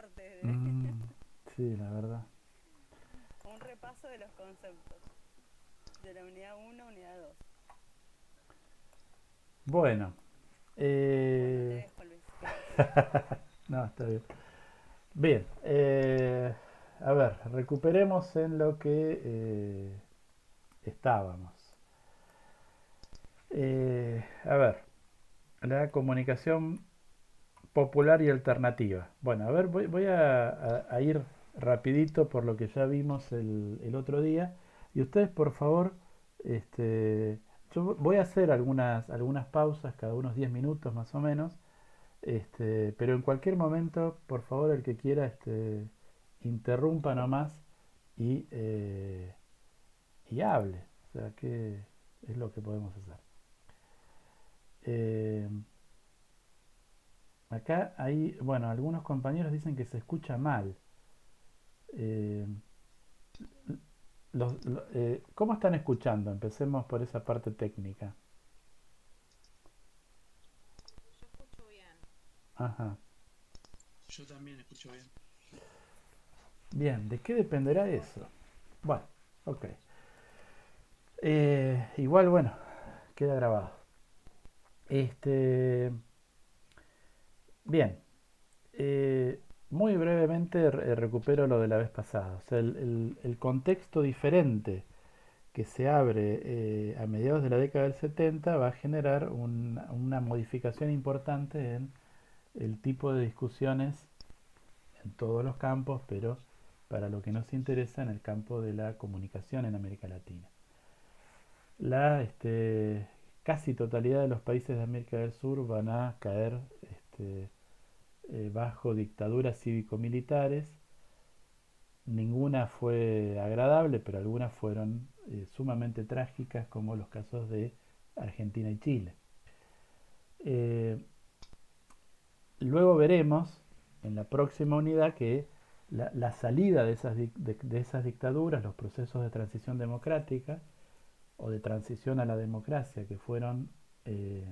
cortes, Mm, sí, la verdad. un repaso de los conceptos de la unidad uno, unidad 2. Bueno, Bueno, te eh, dejo, Luis, seguí. no, está bien. Bien, a ver, recuperemos en lo que estábamos. A ver, la comunicación popular y alternativa. Bueno, a ver, voy a ir rapidito por lo que ya vimos el otro día. Y ustedes, por favor, este, yo voy a hacer algunas pausas, cada unos 10 minutos más o menos. Pero en cualquier momento, por favor, el que quiera, interrumpa nomás y, y hable. O sea, ¿qué es lo que podemos hacer? Eh, Acá hay, bueno, algunos compañeros dicen que se escucha mal. Eh, ¿Cómo están escuchando? Empecemos por esa parte técnica. Yo escucho bien. Ajá. Yo también escucho bien. Bien, ¿de qué dependerá eso? Bueno, ok. Igual, bueno, queda grabado. Este, bien, muy brevemente recupero lo de la vez pasada. O sea, el contexto diferente que se abre a mediados de la década del 70 va a generar una modificación importante en el tipo de discusiones en todos los campos, pero para lo que nos interesa en el campo de la comunicación en América Latina. La casi totalidad de los países de América del Sur van a caer bajo dictaduras cívico-militares. Ninguna fue agradable, pero algunas fueron sumamente trágicas, como los casos de Argentina y Chile. Eh, Luego veremos en la próxima unidad que la salida de esas dictaduras, los procesos de transición democrática o de transición a la democracia, que eh,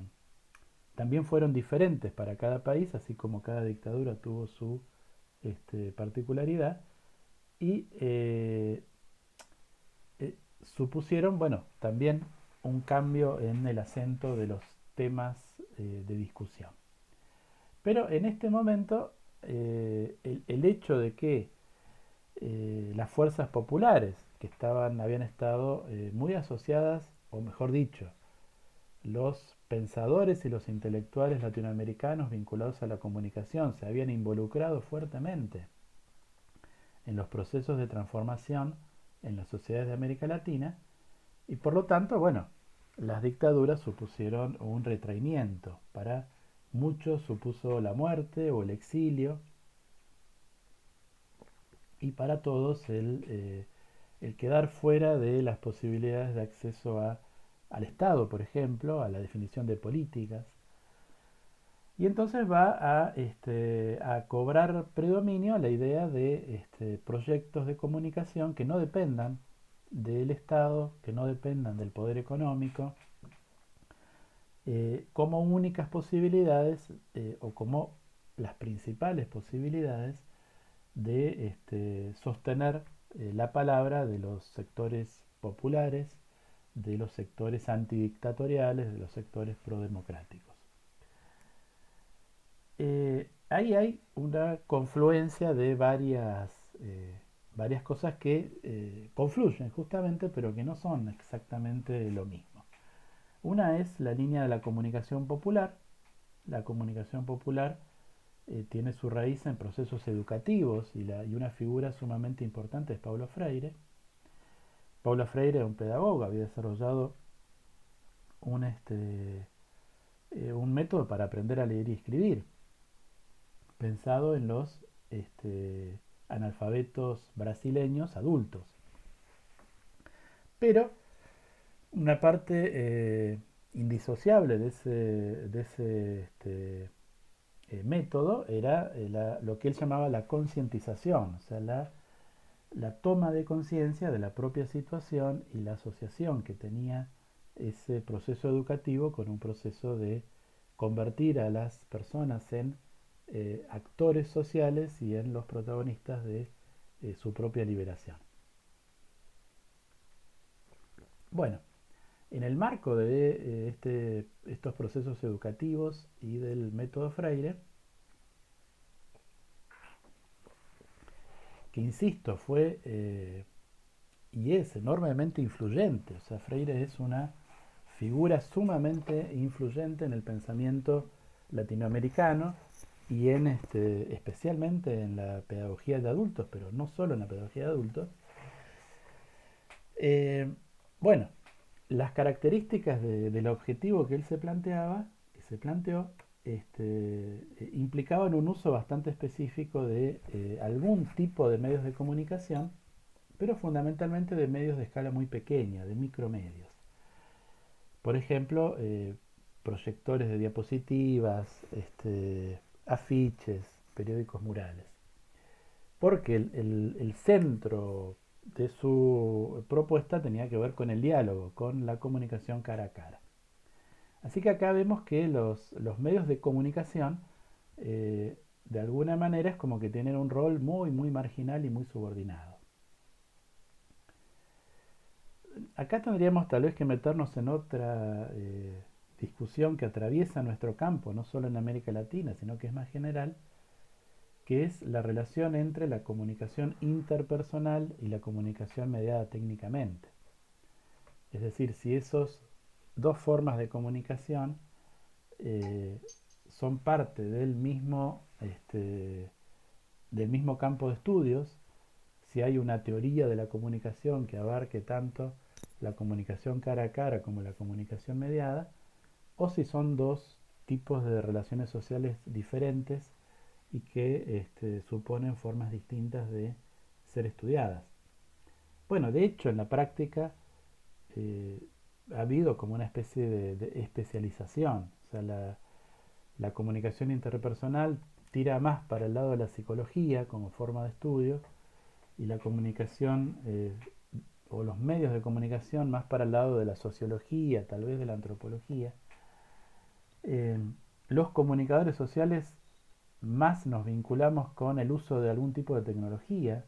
también fueron diferentes para cada país, así como cada dictadura tuvo su particularidad, y supusieron, bueno, también un cambio en el acento de los temas de discusión. Pero en este momento, el hecho de que las fuerzas populares, que habían estado muy asociadas, o mejor dicho, los pensadores y los intelectuales latinoamericanos vinculados a la comunicación se habían involucrado fuertemente en los procesos de transformación en las sociedades de América Latina, y por lo tanto, bueno, las dictaduras supusieron un retraimiento. Para muchos supuso la muerte o el exilio, y para todos el quedar fuera de las posibilidades de acceso al Estado, por ejemplo, a la definición de políticas. Y entonces va a cobrar predominio la idea de proyectos de comunicación que no dependan del Estado, que no dependan del poder económico, como únicas posibilidades o como las principales posibilidades de sostener la palabra de los sectores populares, de los sectores antidictatoriales, de los sectores prodemocráticos. Ahí hay una confluencia de varias cosas que confluyen justamente, pero que no son exactamente lo mismo. Una es la línea de la comunicación popular. La comunicación popular tiene su raíz en procesos educativos y una figura sumamente importante es Paulo Freire. Paulo Freire era un pedagogo, había desarrollado un, un método para aprender a leer y escribir, pensado en los analfabetos brasileños adultos. Pero una parte indisociable de ese método era lo que él llamaba la concientización, o sea, la toma de conciencia de la propia situación y la asociación que tenía ese proceso educativo con un proceso de convertir a las personas en actores sociales y en los protagonistas de su propia liberación. Bueno, en el marco de estos procesos educativos y del método Freire, que insisto, fue y es enormemente influyente, o sea, Freire es una figura sumamente influyente en el pensamiento latinoamericano y especialmente en la pedagogía de adultos, pero no solo en la pedagogía de adultos. Eh, bueno, las características del objetivo que él se planteaba, que se planteó, implicaban un uso bastante específico de algún tipo de medios de comunicación, pero fundamentalmente de medios de escala muy pequeña, de micromedios. Por ejemplo, proyectores de diapositivas, afiches, periódicos murales. Porque el centro de su propuesta tenía que ver con el diálogo, con la comunicación cara a cara. Así que acá vemos que los medios de comunicación, de alguna manera, es como que tienen un rol muy, muy marginal y muy subordinado. Acá tendríamos tal vez que meternos en otra discusión que atraviesa nuestro campo, no solo en América Latina, sino que es más general, que es la relación entre la comunicación interpersonal y la comunicación mediada técnicamente. Es decir, si esos dos formas de comunicación son parte del mismo campo de estudios, si hay una teoría de la comunicación que abarque tanto la comunicación cara a cara como la comunicación mediada, o si son dos tipos de relaciones sociales diferentes y que suponen formas distintas de ser estudiadas. Bueno, de hecho, en la práctica eh, ha habido como una especie de especialización. O sea, la comunicación interpersonal tira más para el lado de la psicología como forma de estudio y la comunicación o los medios de comunicación más para el lado de la sociología, tal vez de la antropología. Eh, los comunicadores sociales más nos vinculamos con el uso de algún tipo de tecnología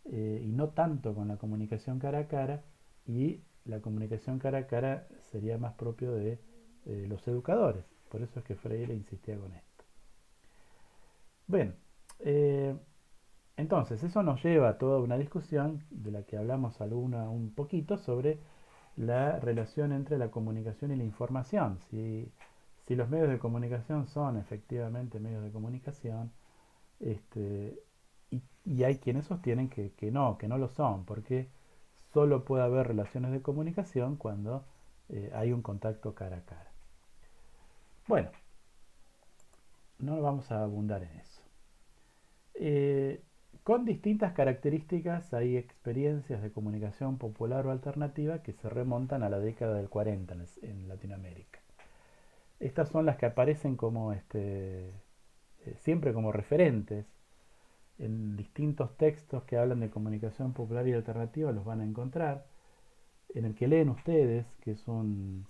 y no tanto con la comunicación cara a cara, y la comunicación cara a cara sería más propio de los educadores. Por eso es que Freire insistía con esto. Bien, entonces eso nos lleva a toda una discusión de la que hablamos un poquito sobre la relación entre la comunicación y la información. Si los medios de comunicación son efectivamente medios de comunicación, y hay quienes sostienen que no lo son, porque solo puede haber relaciones de comunicación cuando hay un contacto cara a cara. Bueno, no vamos a abundar en eso. Con distintas características hay experiencias de comunicación popular o alternativa que se remontan a la década del 40 en Latinoamérica. Estas son las que aparecen como siempre como referentes en distintos textos que hablan de comunicación popular y alternativa. Los van a encontrar. En el que leen ustedes, que es un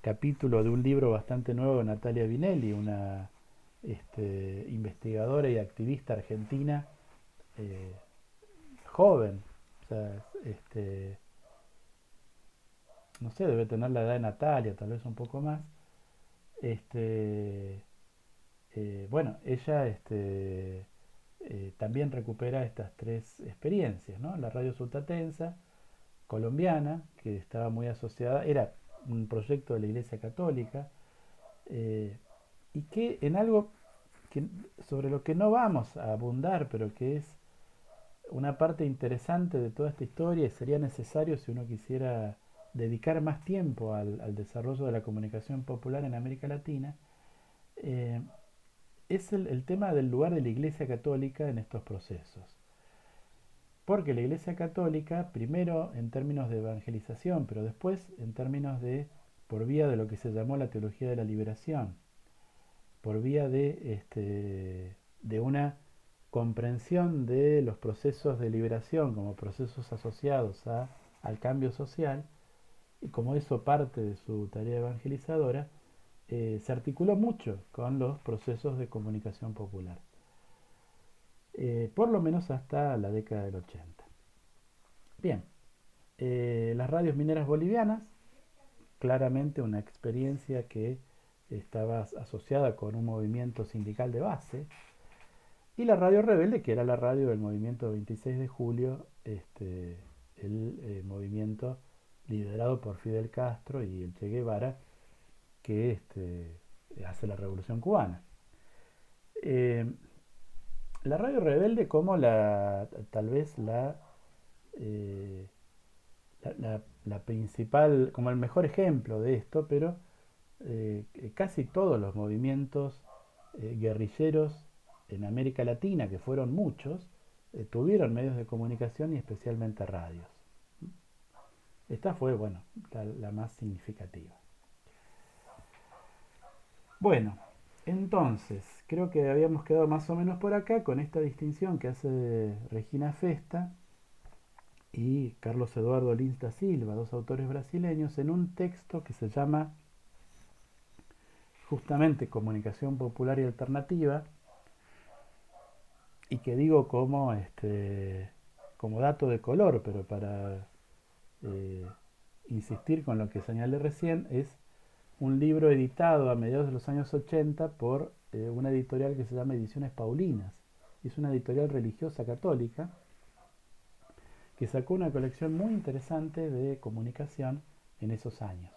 capítulo de un libro bastante nuevo de Natalia Vinelli, una investigadora y activista argentina eh, joven. O sea, no sé, debe tener la edad de Natalia, tal vez un poco más. Este, bueno, ella también recupera estas tres experiencias, ¿no? La radio sultatensa, colombiana, que estaba muy asociada, era un proyecto de la Iglesia Católica, eh, y que en algo sobre lo que no vamos a abundar, pero que es una parte interesante de toda esta historia y sería necesario si uno quisiera dedicar más tiempo al desarrollo de la comunicación popular en América Latina, eh, es el tema del lugar de la Iglesia Católica en estos procesos. Porque la Iglesia Católica, primero en términos de evangelización, pero después en términos por vía de lo que se llamó la teología de la liberación, por vía de una comprensión de los procesos de liberación como procesos asociados al cambio social, y como eso parte de su tarea evangelizadora, se articuló mucho con los procesos de comunicación popular, por lo menos hasta la década del 80. Bien, las radios mineras bolivianas, claramente una experiencia que estaba asociada con un movimiento sindical de base, y la radio rebelde, que era la radio del movimiento 26 de julio, el movimiento liderado por Fidel Castro y el Che Guevara, que hace la revolución cubana. Eh, la radio rebelde como tal vez eh, la principal, como el mejor ejemplo de esto, pero casi todos los movimientos guerrilleros en América Latina, que fueron muchos, tuvieron medios de comunicación y especialmente radios. Esta fue, bueno, la más significativa. Bueno, entonces, creo que habíamos quedado más o menos por acá con esta distinción que hace Regina Festa y Carlos Eduardo Lins da Silva, dos autores brasileños, en un texto que se llama justamente Comunicación Popular y Alternativa, y que digo como dato de color, pero para eh, insistir con lo que señalé recién, es un libro editado a mediados de los años 80 por una editorial que se llama Ediciones Paulinas. Es una editorial religiosa católica que sacó una colección muy interesante de comunicación en esos años.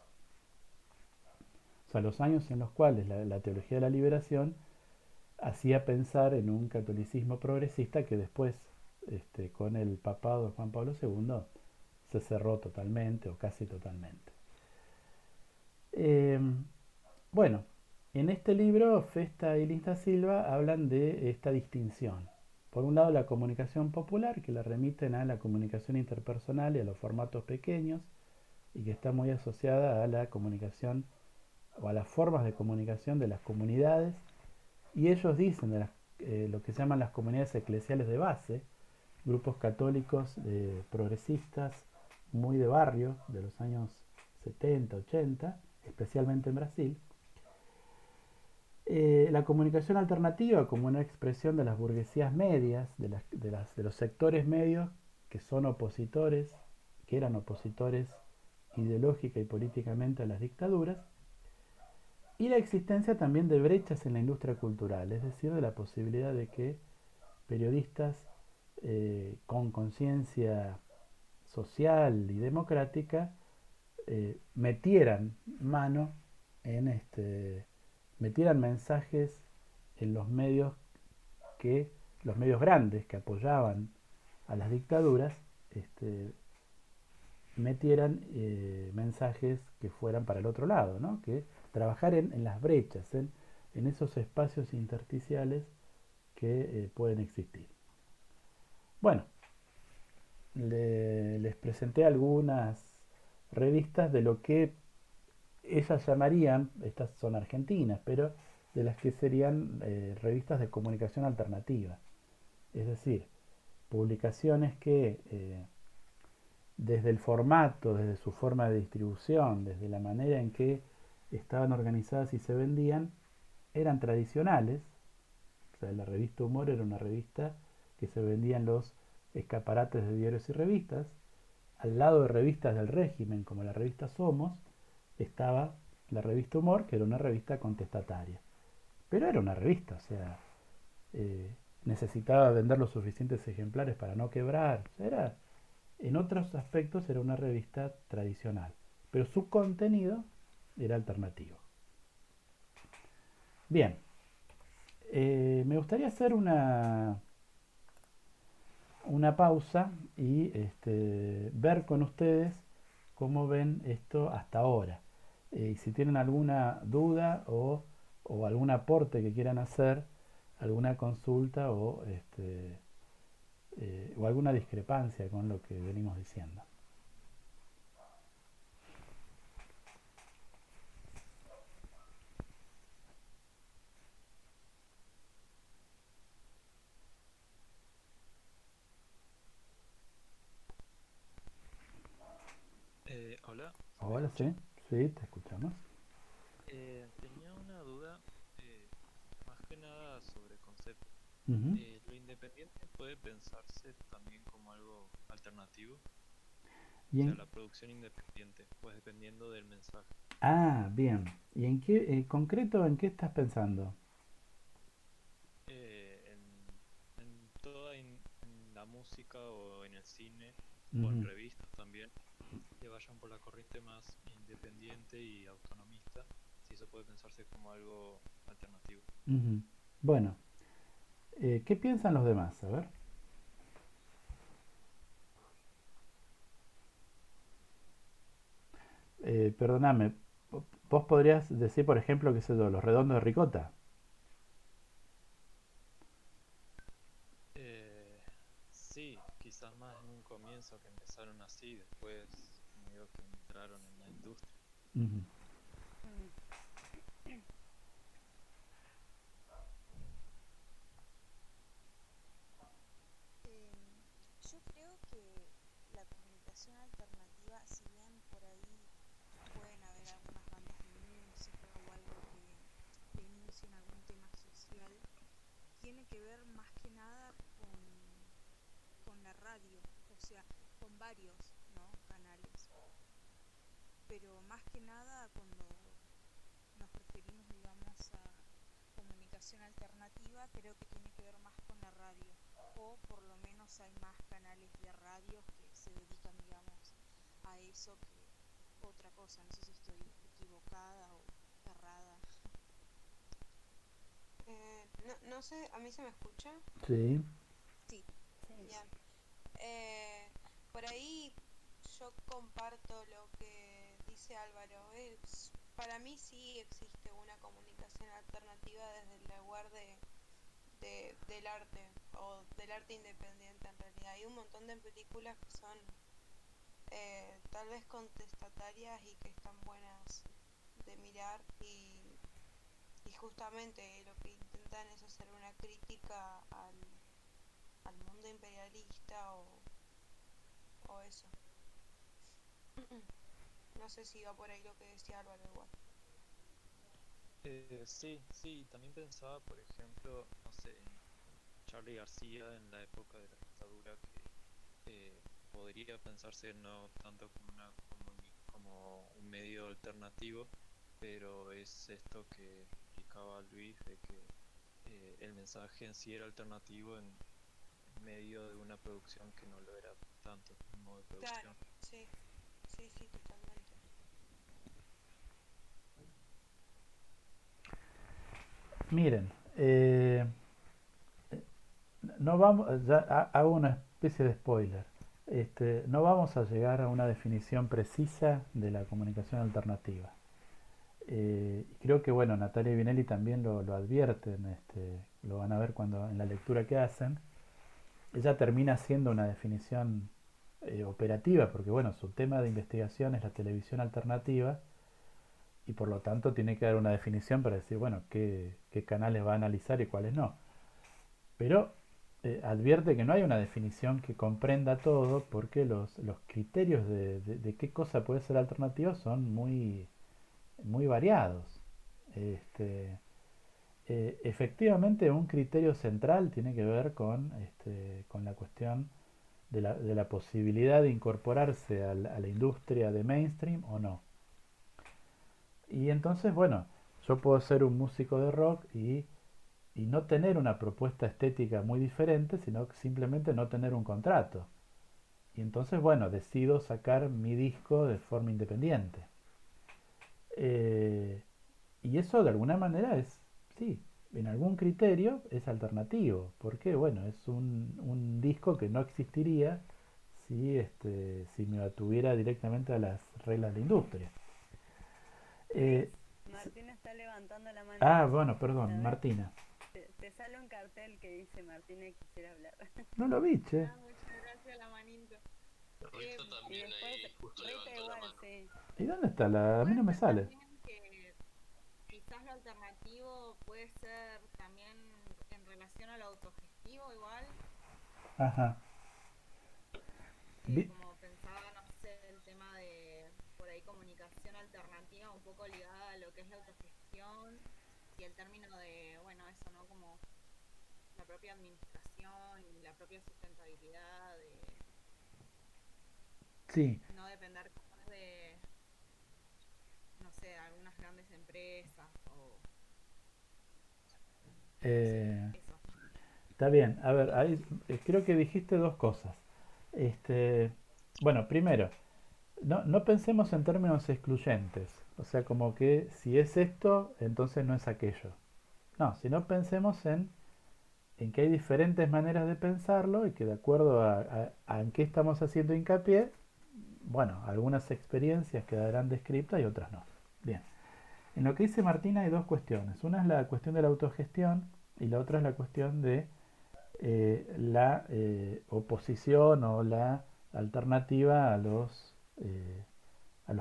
O sea, los años en los cuales la teología de la liberación hacía pensar en un catolicismo progresista que después, con el papado de Juan Pablo II, se cerró totalmente o casi totalmente. Eh, bueno, en este libro Festa y Lins da Silva hablan de esta distinción. Por un lado, la comunicación popular, que la remiten a la comunicación interpersonal y a los formatos pequeños, y que está muy asociada a la comunicación o a las formas de comunicación de las comunidades, y ellos dicen de lo que se llaman las comunidades eclesiales de base, grupos católicos progresistas, muy de barrio, de los años 70, 80, especialmente en Brasil. La comunicación alternativa como una expresión de las burguesías medias, de los sectores medios que son opositores, que eran opositores ideológica y políticamente a las dictaduras, y la existencia también de brechas en la industria cultural, es decir, de la posibilidad de que periodistas con conciencia social y democrática metieran mano en metieran mensajes en los medios grandes que apoyaban a las dictaduras, metieran mensajes que fueran para el otro lado, ¿no? Que trabajar en las brechas, en esos espacios intersticiales que pueden existir. Bueno, les presenté algunas revistas de lo que ellas llamarían, estas son argentinas, pero de las que serían revistas de comunicación alternativa. Es decir, publicaciones que desde el formato, desde su forma de distribución, desde la manera en que estaban organizadas y se vendían, eran tradicionales. O sea, la revista Humor era una revista que se vendía en los escaparates de diarios y revistas. Al lado de revistas del régimen, como la revista Somos, estaba la revista Humor, que era una revista contestataria. Pero era una revista, o sea, necesitaba vender los suficientes ejemplares para no quebrar. O sea, en otros aspectos era una revista tradicional, pero su contenido era alternativo. Bien, me gustaría hacer una pausa y ver con ustedes cómo ven esto hasta ahora. Y si tienen alguna duda o algún aporte que quieran hacer, alguna consulta o alguna discrepancia con lo que venimos diciendo. Hola, ¿se me Ahora escucha? sí, sí, te escuchamos. Tenía sobre conceptos. Ujú. Lo independiente puede pensarse también como algo alternativo, o ¿Y sea, en, la producción independiente, pues dependiendo del mensaje. bien. ¿Y en qué, concreto, en qué estás pensando? En toda en la música o en el cine o en Ujú, revistas también, que vayan por la corriente más independiente y autonomista, si eso puede pensarse como algo alternativo. ujú. Bueno, ¿qué piensan los demás? A ver. Perdóname, vos podrías decir, por ejemplo, qué sé yo, los redondos de ricota. Eh, sí, quizás más en un comienzo que empezaron así, después medio que entraron en la industria. Ujú, Mm. Em, yo creo que la comunicación alternativa, si bien por ahí pueden haber algunas bandas de música o algo que denuncien algún tema social, tiene que ver más que nada con la radio, o sea, con varios, ¿no? Canales. Pero más que nada cuando nos referimos, digamos, a comunicación alternativa, creo que tiene que ver más con la radio, o por lo menos hay más canales de radios que se dedican, digamos, a eso que otra cosa. No sé si estoy equivocada o errada. No sé, ¿a mí se me escucha? sí. Sí. Sí. Bien. Eh, por ahí yo comparto lo que dice Álvaro. Para mí sí existe una comunicación alternativa desde el lugar del arte o del arte independiente en realidad. Hay un montón de películas que son tal vez contestatarias y que están buenas de mirar y justamente lo que intentan es hacer una crítica al mundo imperialista o eso. No sé si va por ahí lo que decía Álvaro igual. Sí, sí, también pensaba, por ejemplo, no sé, en Charly García en la época de la dictadura, que podría pensarse no tanto como como un medio alternativo, pero es esto que explicaba Luis, de que el mensaje en sí era alternativo en medio de una producción que no lo era tanto, un modo de Claro, producción. sí, sí, sí, totalmente. Miren, no vamos, ya hago una especie de spoiler. No vamos a llegar a una definición precisa de la comunicación alternativa. Creo que bueno, Natalia Vinelli también lo advierten, lo van a ver cuando en la lectura que hacen. Ella termina siendo una definición operativa, porque bueno, su tema de investigación es la televisión alternativa y por lo tanto tiene que dar una definición para decir, bueno, qué canales va a analizar y cuáles no. Pero advierte que no hay una definición que comprenda todo porque los criterios de qué cosa puede ser alternativa son muy variados. Este, Efectivamente, un criterio central tiene que ver con la cuestión de la posibilidad de incorporarse a la industria de mainstream o no. Y entonces, bueno, yo puedo ser un músico de rock y no tener una propuesta estética muy diferente, sino que simplemente no tener un contrato. Y entonces, bueno, decido sacar mi disco de forma independiente. Eh, y eso de alguna manera es, sí, en algún criterio es alternativo, porque bueno, es un disco que no existiría si me atuviera directamente a las reglas de la industria. Luis, Eh, Martina está levantando la mano. bueno, perdón, A ver, Martina. te sale un cartel que dice Martina quisiera hablar. No lo vi, che. Ah, muchas gracias, la manito. Rita Y también después, ahí justo Rita levantó la igual, mano. sí. ¿Y dónde está la? A mí Puede no me ser sale. también que quizás lo alternativo puede ser también en relación al autogestivo igual, Ajá. Vi- como pensaba, no sé, el tema de por ahí comunicación alternativa un poco ligada a lo que es la autogestión y el término de, bueno, eso, ¿no? Como la propia administración y la propia sustentabilidad, de Sí, no depender de, no sé, algunas grandes empresas o no sé, eh, eso. está bien. A ver, ahí creo que dijiste dos cosas. Este, bueno, primero, no pensemos en términos excluyentes. O sea, como que si es esto, entonces no es aquello. No, sino pensemos en que hay diferentes maneras de pensarlo y que de acuerdo a en qué estamos haciendo hincapié, bueno, algunas experiencias quedarán descritas y otras no. Bien. En lo que dice Martina hay dos cuestiones. Una es la cuestión de la autogestión y la otra es la cuestión de la oposición o la alternativa a los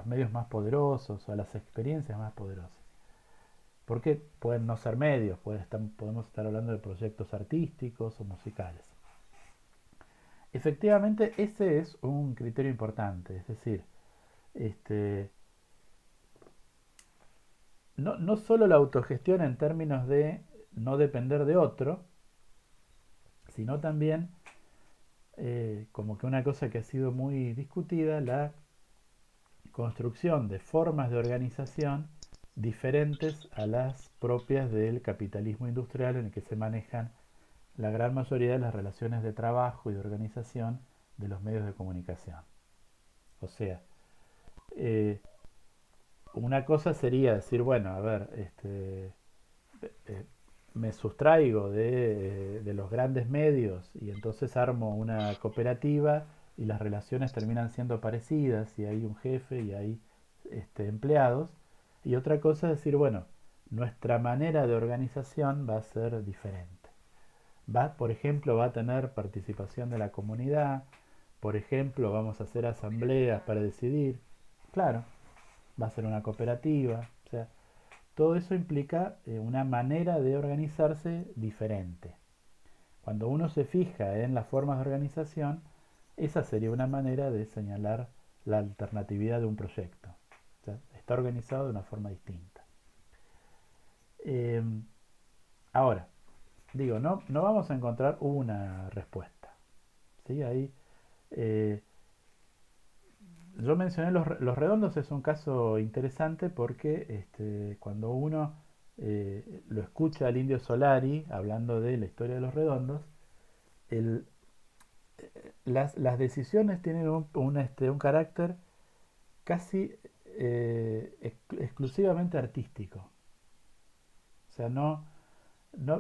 medios más poderosos o a las experiencias más poderosas. Porque pueden no ser medios, podemos estar hablando de proyectos artísticos o musicales. Efectivamente, ese es un criterio importante, es decir, este, no solo la autogestión en términos de no depender de otro, sino también como que una cosa que ha sido muy discutida, la construcción de formas de organización diferentes a las propias del capitalismo industrial en el que se manejan la gran mayoría de las relaciones de trabajo y de organización de los medios de comunicación. O sea, eh, una cosa sería decir, bueno, a ver, eh, me sustraigo de los grandes medios y entonces armo una cooperativa y las relaciones terminan siendo parecidas y hay un jefe y hay empleados. Y otra cosa es decir, bueno, nuestra manera de organización va a ser diferente. Por ejemplo, va a tener participación de la comunidad, por ejemplo, vamos a hacer asambleas para decidir, claro, va a ser una cooperativa, o sea, todo eso implica una manera de organizarse diferente. Cuando uno se fija en las formas de organización, esa sería una manera de señalar la alternatividad de un proyecto. O sea, está organizado de una forma distinta. Eh, Ahora, digo, no vamos a encontrar una respuesta. ¿Sí? Ahí, eh, yo mencioné los redondos, es un caso interesante porque cuando uno lo escucha al Indio Solari hablando de la historia de los redondos, el- las decisiones tienen un carácter casi exclusivamente artístico. O sea, no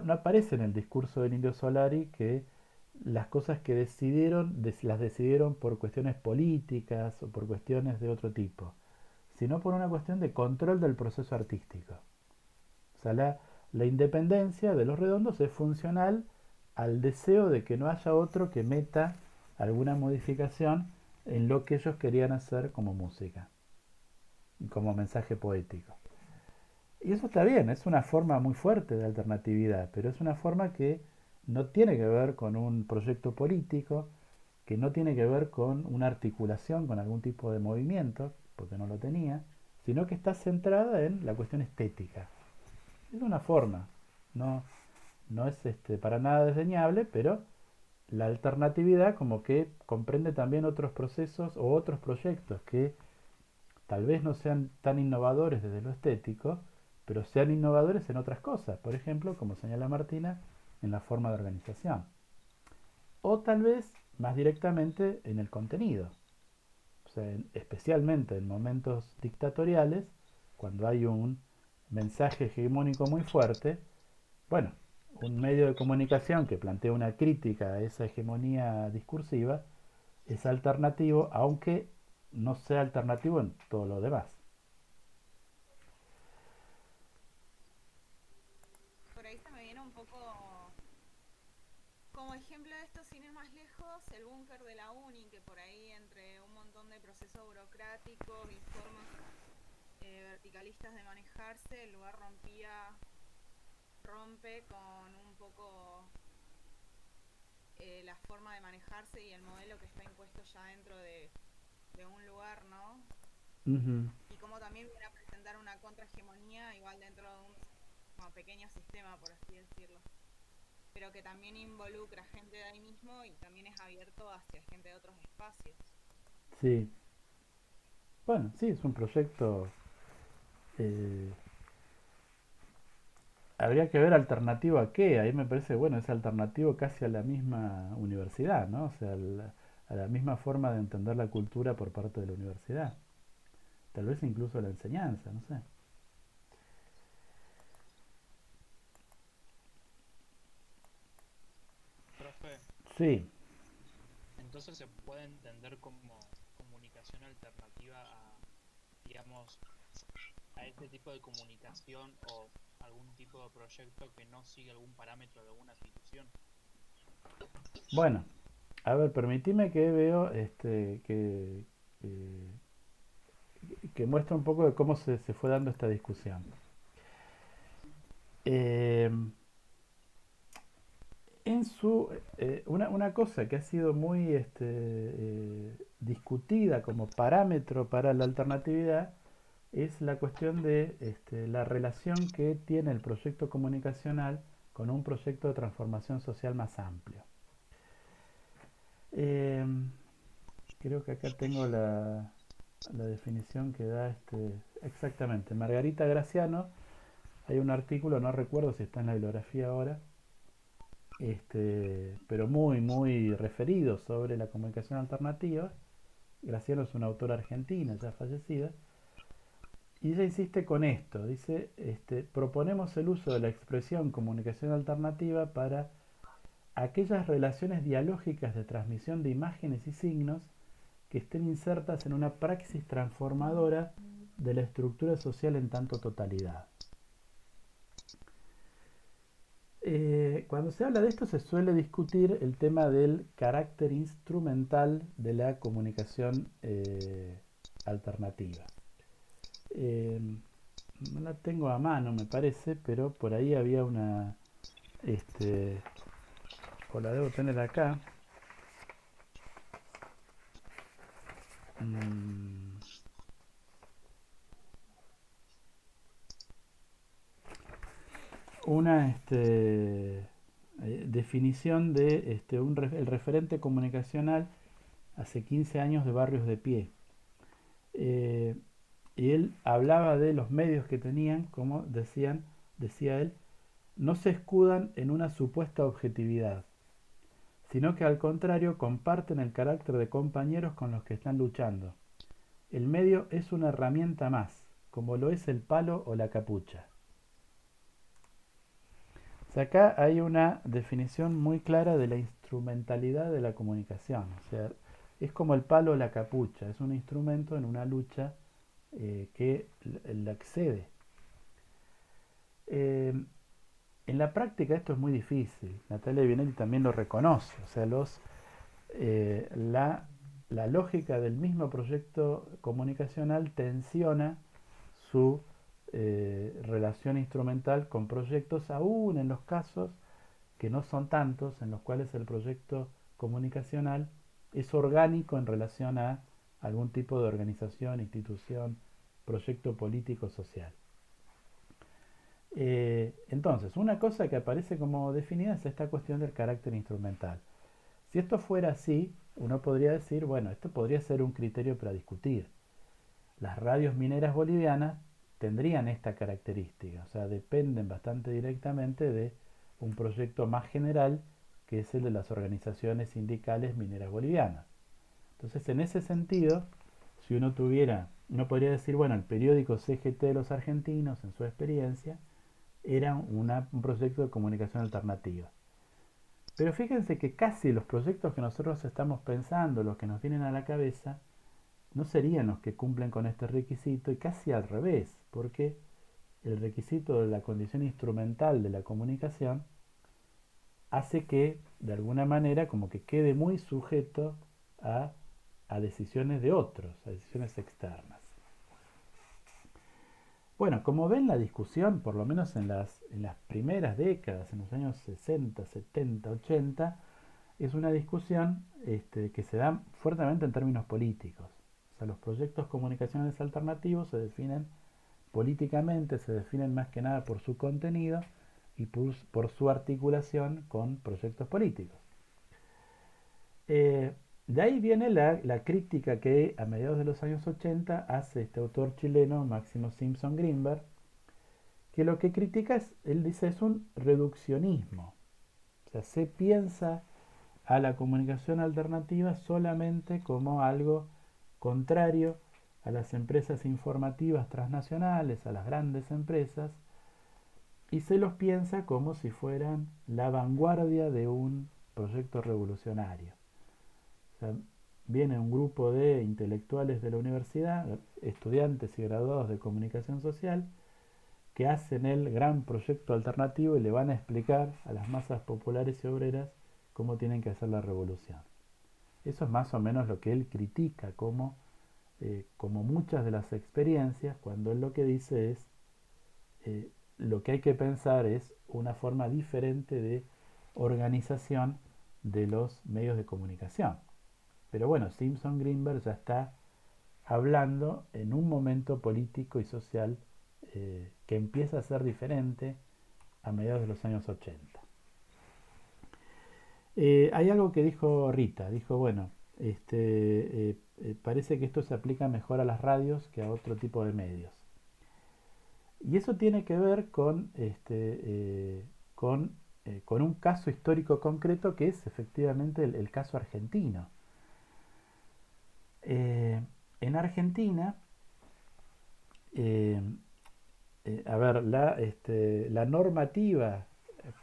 aparece en el discurso del Indio Solari que las cosas que decidieron las decidieron por cuestiones políticas o por cuestiones de otro tipo, sino por una cuestión de control del proceso artístico. O sea, la independencia de los redondos es funcional al deseo de que no haya otro que meta alguna modificación en lo que ellos querían hacer como música, como mensaje poético. Y eso está bien, es una forma muy fuerte de alternatividad, pero es una forma que no tiene que ver con un proyecto político, que no tiene que ver con una articulación con algún tipo de movimiento, porque no lo tenía, sino que está centrada en la cuestión estética. Es una forma, no, no es para nada desdeñable, pero la alternatividad como que comprende también otros procesos o otros proyectos que tal vez no sean tan innovadores desde lo estético, pero sean innovadores en otras cosas, por ejemplo, como señala Martina, en la forma de organización. O tal vez más directamente en el contenido. O sea, especialmente en momentos dictatoriales, cuando hay un mensaje hegemónico muy fuerte, bueno, un medio de comunicación que plantea una crítica a esa hegemonía discursiva es alternativo, aunque no sea alternativo en todo lo demás. Por ahí se me viene un poco como ejemplo de esto, sin ir más lejos, el búnker de la uni, que por ahí entre un montón de procesos burocráticos y formas verticalistas de manejarse, el lugar rompe con un poco la forma de manejarse y el modelo que está impuesto ya dentro de un lugar, ¿no? Ujú. Y como también viene a presentar una contrahegemonía igual dentro de un como pequeño sistema, por así decirlo. pero que también involucra gente de ahí mismo y también es abierto hacia gente de otros espacios. Sí, bueno, sí, es un proyecto. eh, Habría que ver alternativo a qué. Ahí me parece, bueno, es alternativo casi a la misma universidad, ¿no? O sea, a la misma forma de entender la cultura por parte de la universidad. Tal vez incluso la enseñanza, no sé. Profe, Sí, entonces se puede entender como comunicación alternativa a, digamos, a este tipo de comunicación o algún tipo de proyecto que no sigue algún parámetro de alguna institución. bueno, a ver, permitime que veo eh, que muestra un poco de cómo se fue dando esta discusión. Eh, una cosa que ha sido muy discutida como parámetro para la alternatividad es la cuestión de la relación que tiene el proyecto comunicacional con un proyecto de transformación social más amplio. Eh, Creo que acá tengo la definición que da exactamente. Margarita Graciano, hay un artículo, no recuerdo si está en la bibliografía ahora, pero muy, muy referido sobre la comunicación alternativa. Graciano es una autora argentina ya fallecida, y ella insiste con esto, dice, proponemos el uso de la expresión comunicación alternativa para aquellas relaciones dialógicas de transmisión de imágenes y signos que estén insertas en una praxis transformadora de la estructura social en tanto totalidad. Cuando se habla de esto se suele discutir el tema del carácter instrumental de la comunicación alternativa. Eh, no la tengo a mano, me parece, pero por ahí había una, o la debo tener acá. Mm, una definición de el referente comunicacional hace 15 años de Barrios de Pie. Eh, y él hablaba de los medios que tenían, como decía él, no se escudan en una supuesta objetividad, sino que al contrario comparten el carácter de compañeros con los que están luchando. El medio es una herramienta más, como lo es el palo o la capucha. O sea, acá hay una definición muy clara de la instrumentalidad de la comunicación. O sea, es como el palo o la capucha, es un instrumento en una lucha que la excede. Eh, en la práctica esto es muy difícil. Natalia Bianetti también lo reconoce. O sea, la lógica del mismo proyecto comunicacional tensiona su relación instrumental con proyectos, aún en los casos que no son tantos, en los cuales el proyecto comunicacional es orgánico en relación a algún tipo de organización, institución, proyecto político, social. Entonces, una cosa que aparece como definida es esta cuestión del carácter instrumental. Si esto fuera así, uno podría decir, bueno, esto podría ser un criterio para discutir. Las radios mineras bolivianas tendrían esta característica, o sea, dependen bastante directamente de un proyecto más general que es el de las organizaciones sindicales mineras bolivianas. Entonces, en ese sentido, si uno podría decir, bueno, el periódico CGT de los argentinos, en su experiencia, era un proyecto de comunicación alternativa. Pero fíjense que casi los proyectos que nosotros estamos pensando, los que nos vienen a la cabeza, no serían los que cumplen con este requisito y casi al revés, porque el requisito de la condición instrumental de la comunicación hace que, de alguna manera, como que quede muy sujeto a, a decisiones de otros, a decisiones externas. Bueno, como ven, la discusión, por lo menos en las primeras décadas, en los años 60, 70, 80, es una discusión que se da fuertemente en términos políticos. O sea, los proyectos comunicacionales alternativos se definen políticamente, se definen más que nada por su contenido y por su articulación con proyectos políticos. De ahí viene la crítica que a mediados de los años 80 hace este autor chileno, Máximo Simpson Greenberg, que lo que critica es, él dice, es un reduccionismo. O sea, se piensa a la comunicación alternativa solamente como algo contrario a las empresas informativas transnacionales, a las grandes empresas, y se los piensa como si fueran la vanguardia de un proyecto revolucionario. O sea, viene un grupo de intelectuales de la universidad, estudiantes y graduados de comunicación social, que hacen el gran proyecto alternativo y le van a explicar a las masas populares y obreras cómo tienen que hacer la revolución. Eso es más o menos lo que él critica como muchas de las experiencias, cuando él lo que dice es lo que hay que pensar es una forma diferente de organización de los medios de comunicación. Pero bueno, Simpson Greenberg ya está hablando en un momento político y social que empieza a ser diferente a mediados de los años 80. Hay algo que dijo Rita, dijo, bueno, parece que esto se aplica mejor a las radios que a otro tipo de medios. Y eso tiene que ver con un caso histórico concreto que es efectivamente el caso argentino. En Argentina, a ver, la normativa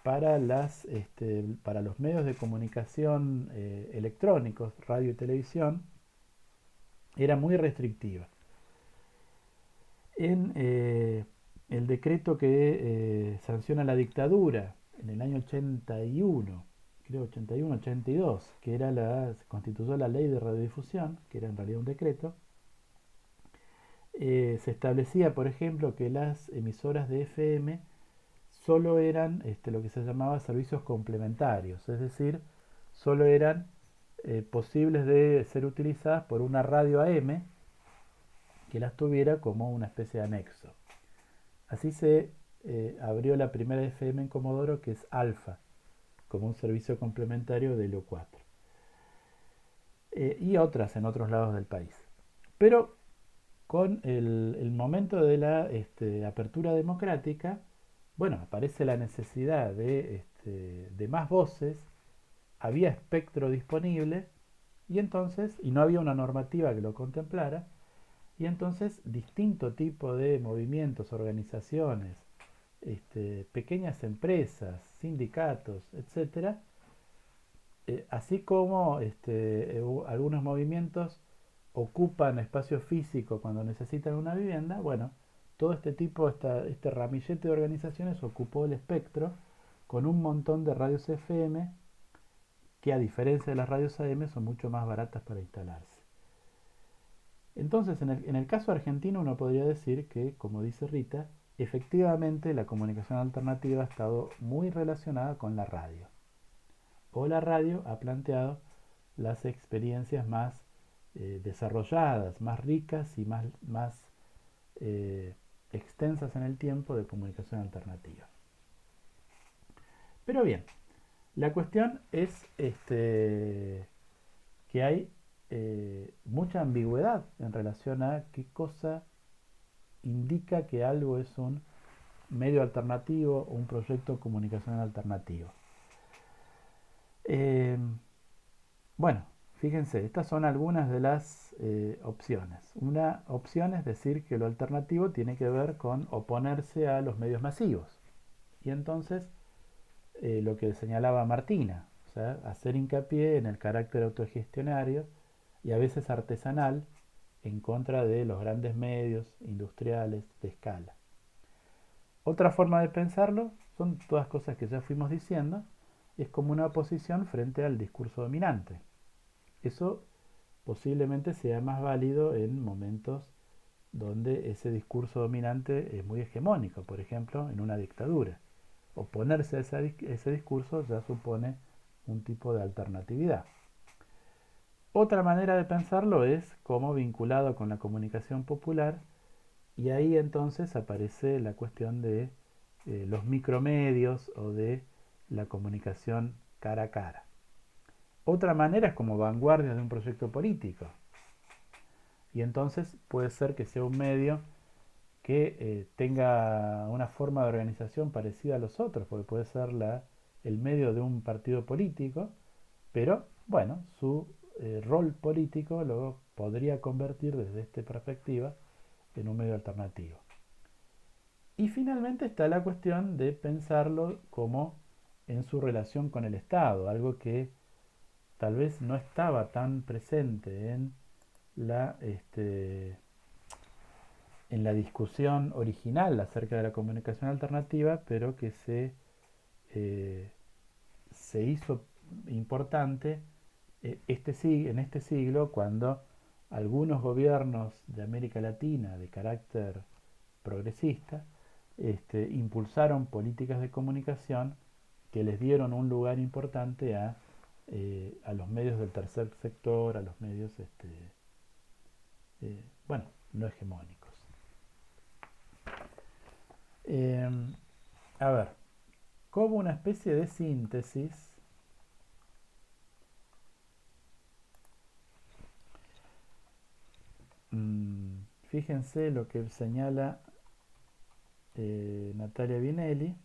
para los medios de comunicación electrónicos, radio y televisión, era muy restrictiva. En el decreto que sanciona la dictadura en el año 81, creo 81, 82, que se constituyó la ley de radiodifusión, que era en realidad un decreto, se establecía, por ejemplo, que las emisoras de FM solo eran lo que se llamaba servicios complementarios, es decir, solo eran posibles de ser utilizadas por una radio AM que las tuviera como una especie de anexo. Así se abrió la primera FM en Comodoro, que es Alfa, como un servicio complementario de Helo 4. Y otras en otros lados del país. Pero con el momento de la apertura democrática, bueno, aparece la necesidad de más voces, había espectro disponible, y no había una normativa que lo contemplara, y entonces distinto tipo de movimientos, organizaciones, pequeñas empresas, sindicatos, etcétera, así como algunos movimientos ocupan espacio físico cuando necesitan una vivienda, bueno, todo este ramillete de organizaciones ocupó el espectro con un montón de radios FM que, a diferencia de las radios AM, son mucho más baratas para instalarse. Entonces, en el caso argentino, uno podría decir que, como dice Rita, efectivamente la comunicación alternativa ha estado muy relacionada con la radio. O la radio ha planteado las experiencias más desarrolladas, más ricas y más extensas en el tiempo de comunicación alternativa. Pero bien, la cuestión es que hay mucha ambigüedad en relación a qué cosa indica que algo es un medio alternativo o un proyecto de comunicación alternativo. Bueno, fíjense, estas son algunas de las opciones. Una opción es decir que lo alternativo tiene que ver con oponerse a los medios masivos. Y entonces, lo que señalaba Martina, o sea, hacer hincapié en el carácter autogestionario y a veces artesanal en contra de los grandes medios industriales de escala. Otra forma de pensarlo son todas cosas que ya fuimos diciendo, es como una oposición frente al discurso dominante. Eso posiblemente sea más válido en momentos donde ese discurso dominante es muy hegemónico, por ejemplo, en una dictadura. Oponerse a ese discurso ya supone un tipo de alternatividad. Otra manera de pensarlo es como vinculado con la comunicación popular, y ahí entonces aparece la cuestión de los micromedios o de la comunicación cara a cara. Otra manera es como vanguardia de un proyecto político. Y entonces puede ser que sea un medio que tenga una forma de organización parecida a los otros, porque puede ser el medio de un partido político, pero bueno, su rol político lo podría convertir desde esta perspectiva en un medio alternativo. Y finalmente está la cuestión de pensarlo como en su relación con el Estado, algo que tal vez no estaba tan presente la, este, en la discusión original acerca de la comunicación alternativa, pero que eh, se hizo importante en este siglo cuando algunos gobiernos de América Latina de carácter progresista impulsaron políticas de comunicación que les dieron un lugar importante a los medios del tercer sector, a los medios, bueno, no hegemónicos. Eh, a ver, como una especie de síntesis, fíjense lo que señala Natalia Vinelli.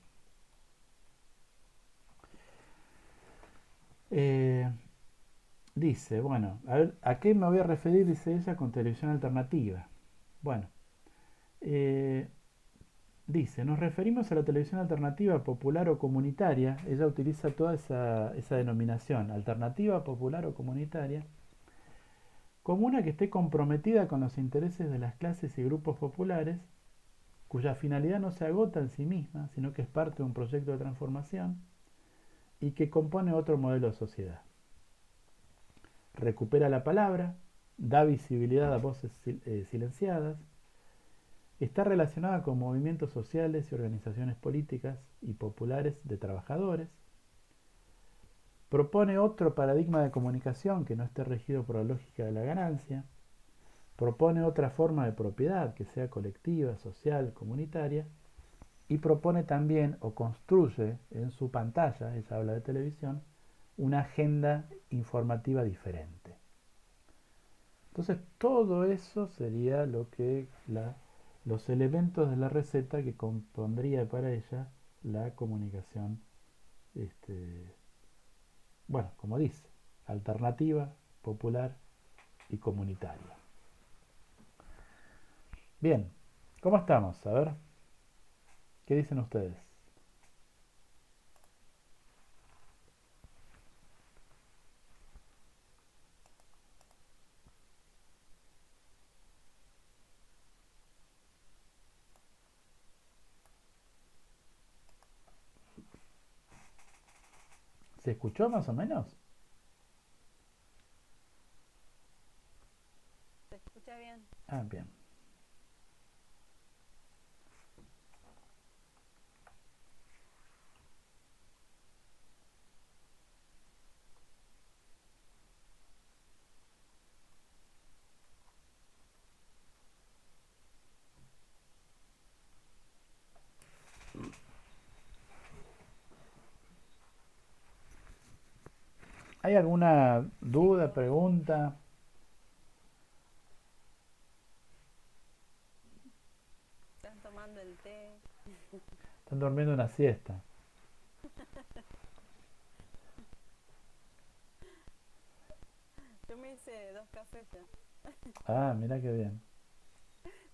Dice, bueno, a ver, ¿a qué me voy a referir? Dice ella con televisión alternativa. Bueno, dice, nos referimos a la televisión alternativa popular o comunitaria. Ella utiliza toda esa denominación, alternativa, popular o comunitaria, como una que esté comprometida con los intereses de las clases y grupos populares, cuya finalidad no se agota en sí misma, sino que es parte de un proyecto de transformación y que compone otro modelo de sociedad. Recupera la palabra, da visibilidad a voces silenciadas, está relacionada con movimientos sociales y organizaciones políticas y populares de trabajadores, propone otro paradigma de comunicación que no esté regido por la lógica de la ganancia, propone otra forma de propiedad que sea colectiva, social, comunitaria, y propone también o construye en su pantalla, ella habla de televisión, una agenda informativa diferente. Entonces todo eso sería lo que los elementos de la receta que compondría para ella la comunicación, bueno, como dice, alternativa, popular y comunitaria. Bien, ¿cómo estamos? A ver, ¿qué dicen ustedes? ¿Se escuchó más o menos? ¿Se escucha bien? Ah, bien. ¿Hay alguna duda, Chicos, pregunta? están tomando el té. Están durmiendo una siesta. Yo me hice 2 cafés ya. Ah, mira qué bien.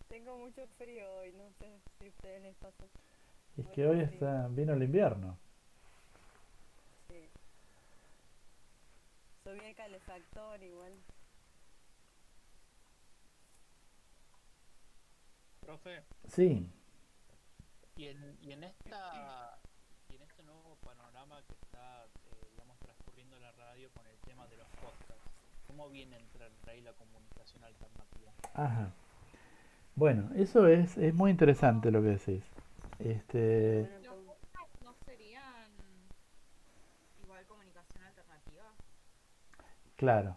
Tengo mucho frío hoy, no sé si a ustedes les pasa. Es que Mucho hoy frío. vino el invierno. Sí. Subí el calefactor igual. Profe, Sí, y en este nuevo panorama que está, digamos, transcurriendo en la radio con el tema de los podcasts, ¿cómo viene a entrar ahí la comunicación alternativa? ajá. Bueno, eso es muy interesante lo que decís. Este, Buena ¿Los pregunta. podcasts no serían igual comunicación alternativa? claro.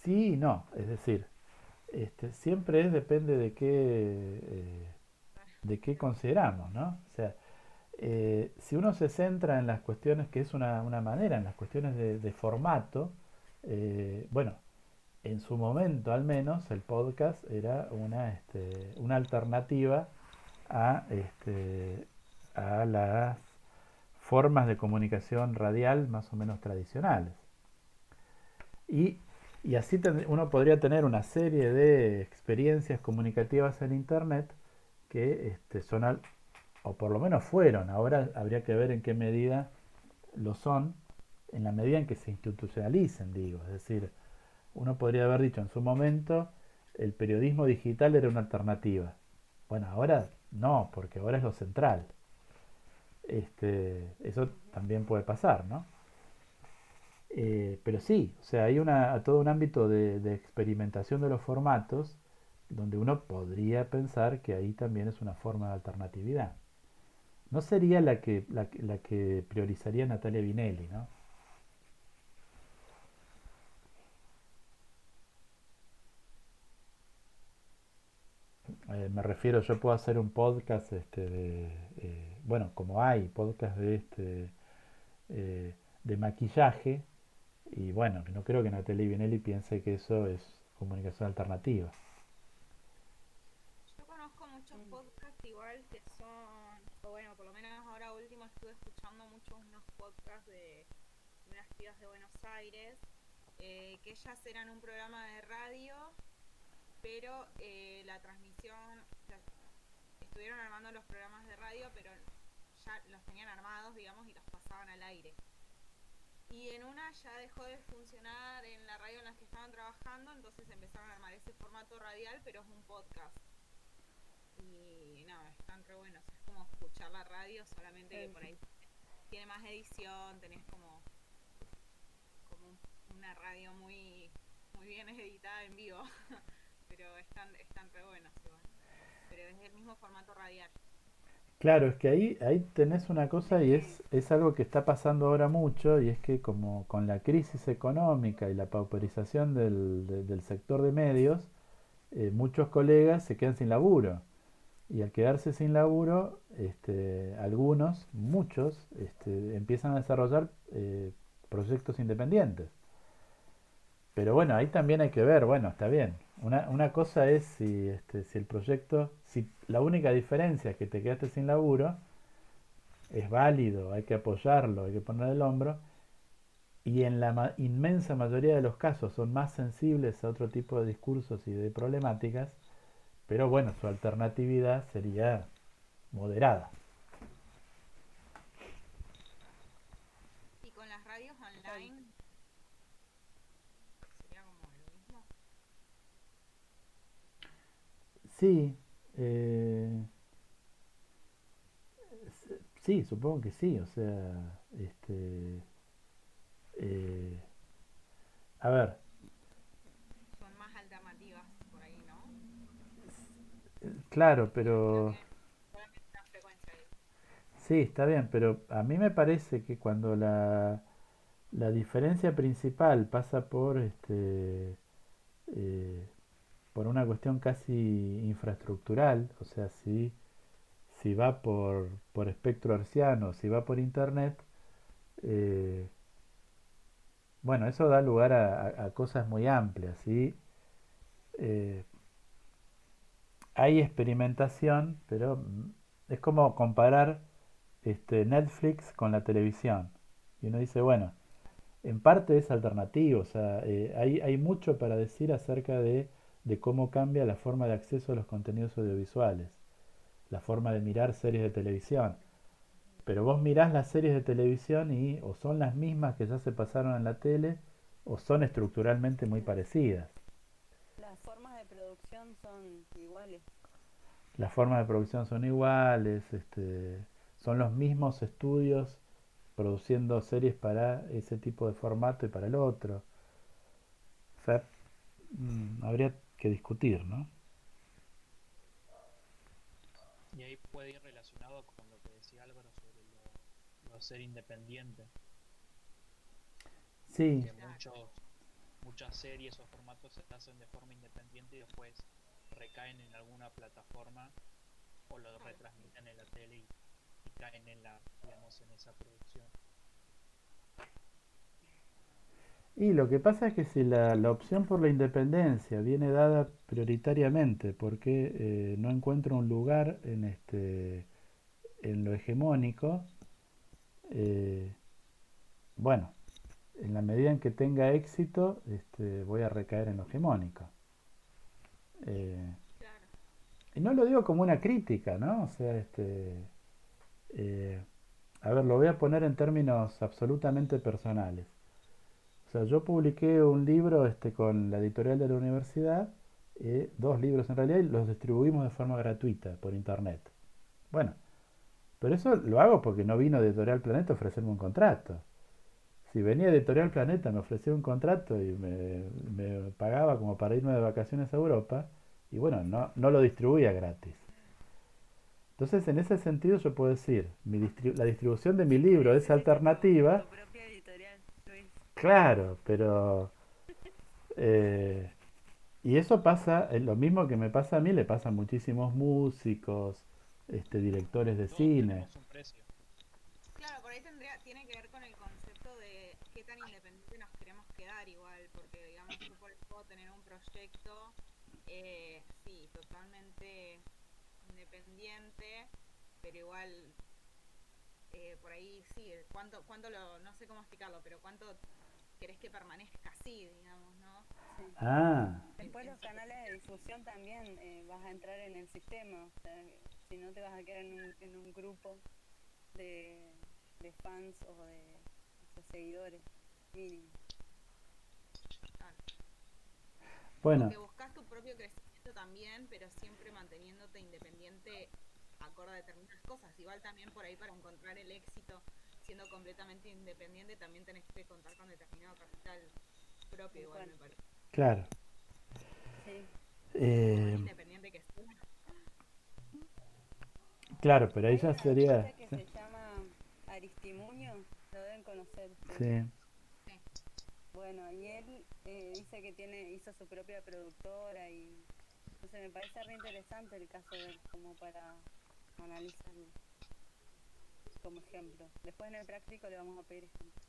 Sí y no, es decir, siempre depende de qué, de qué consideramos, ¿no? O sea, si uno se centra en las cuestiones, que es una manera, en las cuestiones de formato, bueno, en su momento al menos el podcast era una alternativa a las formas de comunicación radial más o menos tradicionales. Y, y así uno podría tener una serie de experiencias comunicativas en Internet que o por lo menos fueron, ahora habría que ver en qué medida lo son, en la medida en que se institucionalicen, digo. Es decir, uno podría haber dicho en su momento, el periodismo digital era una alternativa. Bueno, ahora no, porque ahora es lo central. Eso también puede pasar, ¿no? Pero sí, o sea, hay todo un ámbito de experimentación de los formatos donde uno podría pensar que ahí también es una forma de alternatividad. No sería la que priorizaría Natalia Vinelli, ¿no? Me refiero, yo puedo hacer un podcast bueno, como hay podcast de maquillaje, y bueno, no creo que Natalia Vinelli piense que eso es comunicación alternativa. Yo conozco muchos Mm. podcasts igual que son, o bueno, por lo menos ahora último estuve escuchando muchos unos podcasts de unas pibas de Buenos Aires, que ellas eran un programa de radio, pero la transmisión, o sea, estuvieron armando los programas de radio, pero ya los tenían armados, digamos, y los pasaban al aire. Y en una ya dejó de funcionar en la radio en la que estaban trabajando, entonces empezaron a armar ese formato radial, pero es un podcast. Y no, están re buenos. Es como escuchar la radio, solamente que por ahí tiene más edición, tenés como una radio muy bien editada en vivo. Pero están re buenos igual. Pero es el mismo formato radial. Claro, es que ahí tenés una cosa y es algo que está pasando ahora mucho, y es que como con la crisis económica y la pauperización del sector de medios, muchos colegas se quedan sin laburo. Y al quedarse sin laburo, algunos, muchos, empiezan a desarrollar proyectos independientes. Pero bueno, ahí también hay que ver, bueno, está bien. Una cosa es si el proyecto, si la única diferencia es que te quedaste sin laburo, es válido, hay que apoyarlo, hay que poner el hombro, y en la inmensa mayoría de los casos son más sensibles a otro tipo de discursos y de problemáticas, pero bueno, su alternatividad sería moderada. Y con las radios online sería como lo mismo. Sí, eh, sí, supongo que sí, o sea, eh, a ver, Son más alternativas por ahí, ¿no? claro, Creo pero que solamente una frecuencia ahí. sí, está bien, pero a mí me parece que cuando la diferencia principal pasa eh, por una cuestión casi infraestructural, o sea, si va por espectro herciano, si va por internet, eh, bueno, eso da lugar a cosas muy amplias, ¿sí? Eh, Hay experimentación, pero es como comparar Netflix con la televisión. Y uno dice, bueno, en parte es alternativo, o sea, hay mucho para decir acerca de cómo cambia la forma de acceso a los contenidos audiovisuales, la forma de mirar series de televisión. Pero vos mirás las series de televisión y o son las mismas que ya se pasaron en la tele o son estructuralmente muy parecidas. Las formas de producción son iguales. Las formas de producción son iguales, son los mismos estudios produciendo series para ese tipo de formato y para el otro. O sea, habría que discutir, ¿no? Y ahí puede ir relacionado con lo que decía Álvaro sobre lo ser independiente, Sí, que muchas series o formatos se hacen de forma independiente y después recaen en alguna plataforma o lo Claro. retransmiten en la tele y caen en la, digamos, en esa producción. Y lo que pasa es que si la opción por la independencia viene dada prioritariamente porque no encuentro un lugar en lo hegemónico, eh, bueno, en la medida en que tenga éxito, voy a recaer en lo hegemónico. Eh, Claro. y no lo digo como una crítica, ¿no? O sea, eh, a ver, lo voy a poner en términos absolutamente personales. O sea, yo publiqué un libro con la editorial de la universidad, dos libros en realidad, y los distribuimos de forma gratuita por internet. Bueno, pero eso lo hago porque no vino Editorial Planeta a ofrecerme un contrato. Si venía Editorial Planeta, me ofrecía un contrato y me pagaba como para irme de vacaciones a Europa, y bueno, no lo distribuía gratis. Entonces, en ese sentido, yo puedo decir, la distribución de mi libro es Hiciste alternativa, tu propia editorial, Luis. claro, pero eh, y eso pasa, lo mismo que me pasa a mí, le pasa a muchísimos músicos, directores de Todos cine. tenemos un precio. Claro, por ahí tiene que ver con el concepto de qué tan independiente nos queremos quedar igual, porque digamos, yo por ahí puedo tener un proyecto, sí, totalmente independiente, pero igual por ahí sí, no sé cómo explicarlo, pero cuánto querés que permanezca así, digamos, ¿no? Sí. Ah, Después los canales de difusión también vas a entrar en el sistema, o sea, si no te vas a quedar en un grupo de, de fans o de seguidores mínimo. Claro. Como bueno, que buscas tu propio crecimiento también, pero siempre manteniéndote independiente acorde a determinadas cosas. Igual también por ahí para encontrar el éxito siendo completamente independiente también tenés que contar con determinado capital propio, Tal igual cual. me parece. claro. Sí. Por más Eh, independiente que sea. claro, pero ahí Hay ya un sería... artista que se llama Aristimuño, lo deben conocer ustedes. Sí, Sí. Bueno, y él dice que hizo su propia productora y entonces me parece re interesante el caso de él como para analizarlo como ejemplo. Después en el práctico le vamos a pedir ejemplo.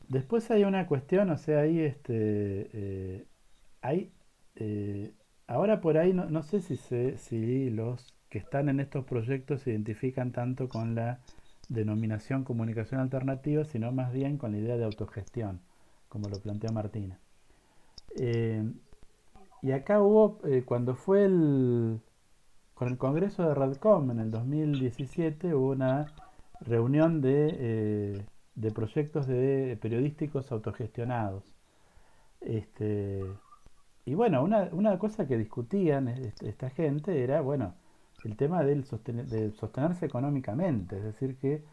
Después hay una cuestión, o sea, ahí hay, ahora por ahí no sé si los que están en estos proyectos se identifican tanto con la denominación comunicación alternativa, sino más bien con la idea de autogestión, como lo planteó Martina. Eh, y acá hubo, cuando fue con el Congreso de Radcom en el 2017, hubo una reunión de proyectos de periodísticos autogestionados. Este, y bueno, una cosa que discutían esta gente era, bueno, el tema de sostenerse económicamente, es decir, que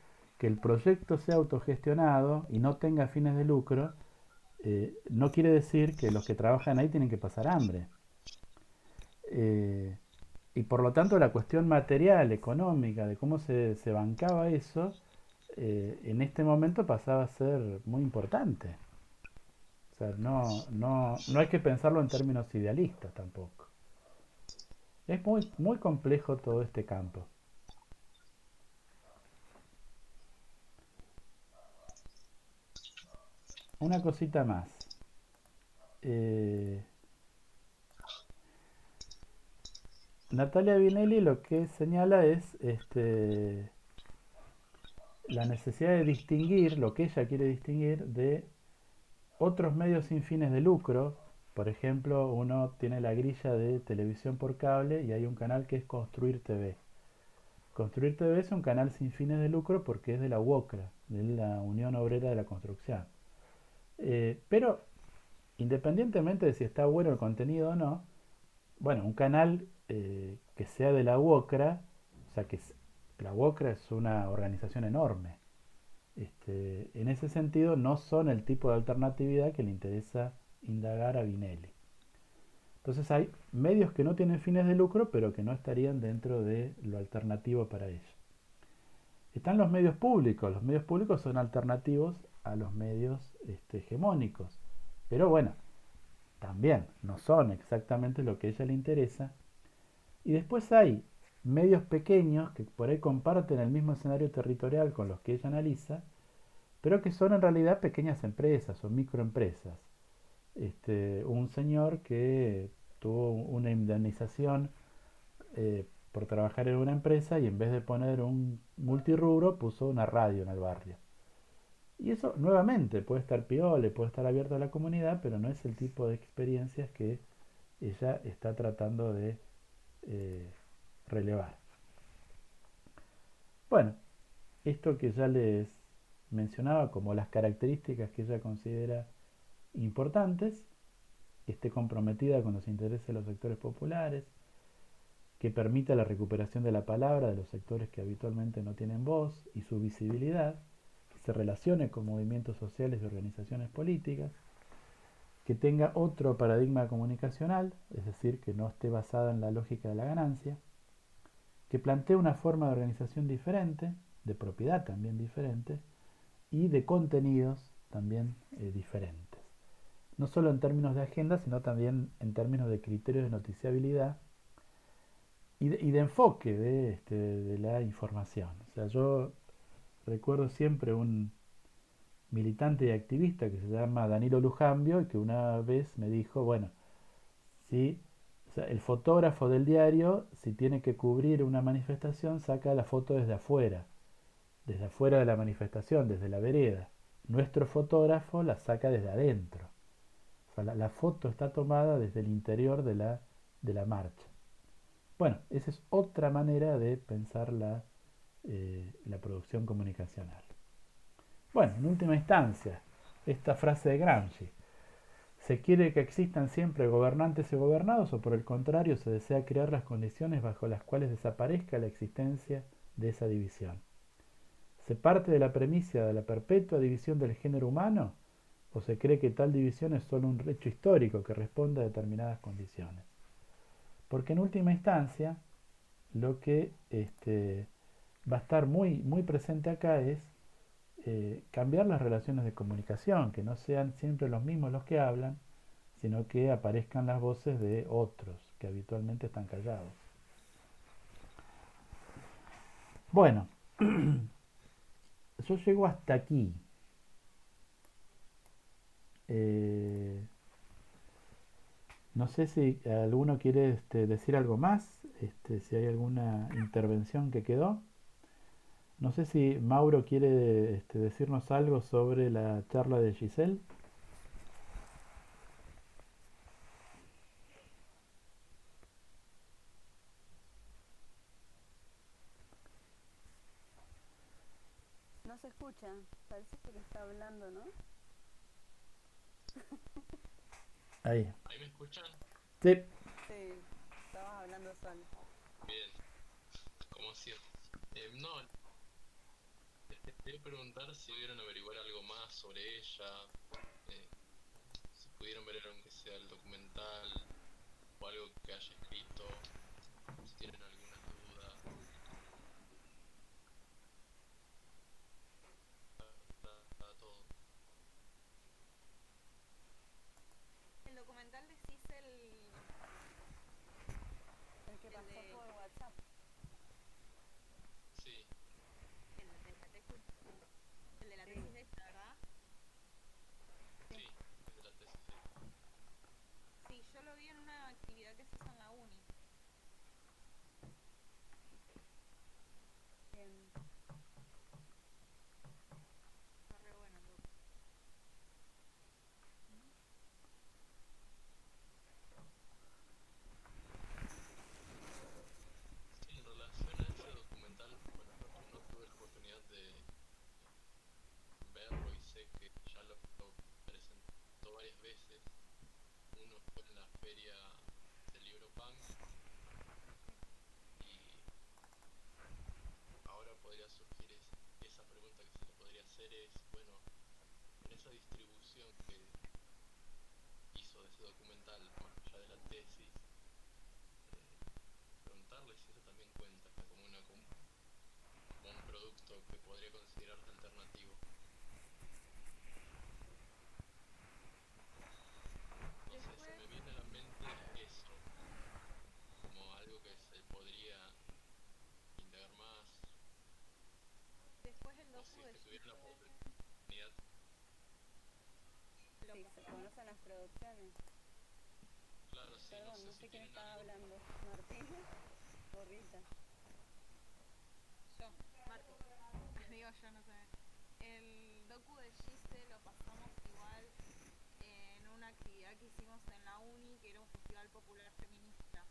el proyecto sea autogestionado y no tenga fines de lucro, no quiere decir que los que trabajan ahí tienen que pasar hambre. Eh, y por lo tanto la cuestión material, económica, de cómo se bancaba eso, en este momento pasaba a ser muy importante. O sea, no hay que pensarlo en términos idealistas tampoco. Es muy complejo todo este campo. Una cosita más. Eh, Natalia Vinelli lo que señala es la necesidad de distinguir, lo que ella quiere distinguir de otros medios sin fines de lucro. Por ejemplo, uno tiene la grilla de televisión por cable y hay un canal que es Construir TV. Construir TV es un canal sin fines de lucro porque es de la UOCRA, de la Unión Obrera de la Construcción. Pero independientemente de si está bueno el contenido o no, bueno, un canal que sea de la UOCRA, o sea que la UOCRA es una organización enorme. En ese sentido, no son el tipo de alternatividad que le interesa indagar a Vinelli. Entonces hay medios que no tienen fines de lucro, pero que no estarían dentro de lo alternativo para ellos. Están los medios públicos. Los medios públicos son alternativos a los medios hegemónicos. Pero bueno, también no son exactamente lo que a ella le interesa. Y después hay medios pequeños que por ahí comparten el mismo escenario territorial con los que ella analiza, pero que son en realidad pequeñas empresas o microempresas. Un señor que tuvo una indemnización por trabajar en una empresa y en vez de poner un multirrubro puso una radio en el barrio. Y eso nuevamente puede estar piola, puede estar abierto a la comunidad, pero no es el tipo de experiencias que ella está tratando de eh, relevar. Bueno, esto que ya les mencionaba como las características que ella considera importantes, que esté comprometida con los intereses de los sectores populares, que permita la recuperación de la palabra de los sectores que habitualmente no tienen voz y su visibilidad, que se relacione con movimientos sociales y organizaciones políticas, que tenga otro paradigma comunicacional, es decir, que no esté basada en la lógica de la ganancia, que plantee una forma de organización diferente, de propiedad también diferente, y de contenidos también diferentes. No solo en términos de agenda, sino también en términos de criterios de noticiabilidad y de enfoque de la información. O sea, yo recuerdo siempre un militante y activista que se llama Danilo Lujambio y que una vez me dijo, bueno, si o sea, el fotógrafo del diario, si tiene que cubrir una manifestación, saca la foto desde afuera de la manifestación, desde la vereda. Nuestro fotógrafo la saca desde adentro. O sea, la foto está tomada desde el interior de la marcha. Bueno, esa es otra manera de pensar la producción comunicacional. Bueno, en última instancia, esta frase de Gramsci: ¿se quiere que existan siempre gobernantes y gobernados o por el contrario se desea crear las condiciones bajo las cuales desaparezca la existencia de esa división? ¿Se parte de la premisa de la perpetua división del género humano o se cree que tal división es solo un hecho histórico que responde a determinadas condiciones? Porque en última instancia, lo que va a estar muy, muy presente acá es cambiar las relaciones de comunicación, que no sean siempre los mismos los que hablan, sino que aparezcan las voces de otros que habitualmente están callados. Bueno, yo llego hasta aquí. No sé si alguno quiere decir algo más, si hay alguna intervención que quedó. No sé si Mauro quiere decirnos algo sobre la charla de Giselle. No se escucha, parece que está hablando, ¿no? Ahí. ¿Ahí me escuchan? Sí. Sí, estabas hablando solo. Bien, como siempre. No, les quería preguntar si pudieron averiguar algo más sobre ella, eh, si pudieron ver aunque sea el documental o algo que haya escrito, si tienen alguna duda. Está todo. El documental decís El que el pasó de, por WhatsApp. Sí, el de la tesis, el de la Sí, tesis de esta, ¿verdad? sí. sí, es de la tesis. Sí, yo lo vi en una actividad que se hizo en la uni. Bien. Está re bueno el docu. Sí, en relación a ese documental, bueno, no tuve la oportunidad de verlo y sé que ya lo presentó varias veces. Uno fue en la feria del libro punk y ahora podría surgir esa pregunta que se le podría hacer es, bueno, en esa distribución que hizo de ese documental, más allá de la tesis, preguntarle si eso también cuenta como un producto que podría considerarse alternativo. No sé, se Después, me viene a la mente eso, como algo que se conocen las producciones. Claro, sí, no Perdón, sé no si sé quién tienen estaba algo. hablando. ¿Martín o Rita? Yo, Marco. Digo yo, no sé. El docu de Giste lo pasamos igual en una actividad que hicimos en la uni, que era un festival popular feminista.